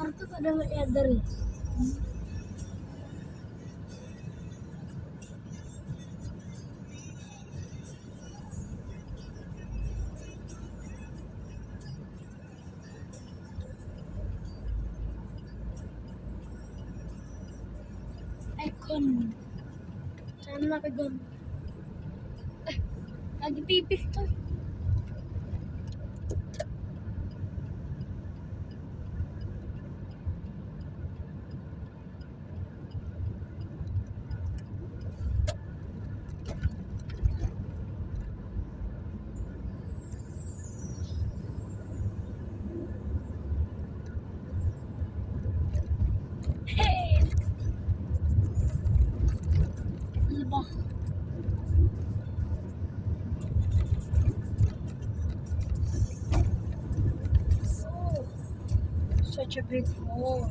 Kartu pada nge-eder ya. Icon. Sana pegang. Lagi pipis tuh. Hey. Lebah. Oh, such a big hole.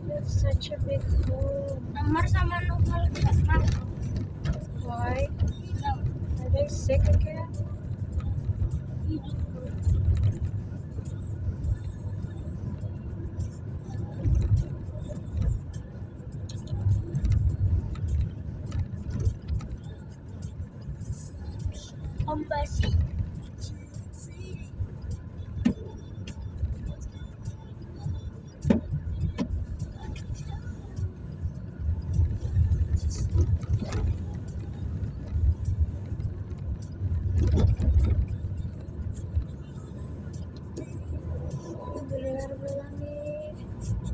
That's such a big hole. Amar sama Nopal tidak masuk. Why? Are they sick again? Kombasi.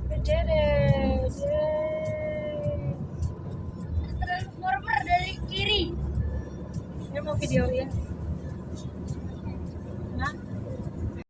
We did it! Yay! Transformer dari kiri. Ini mau videoin.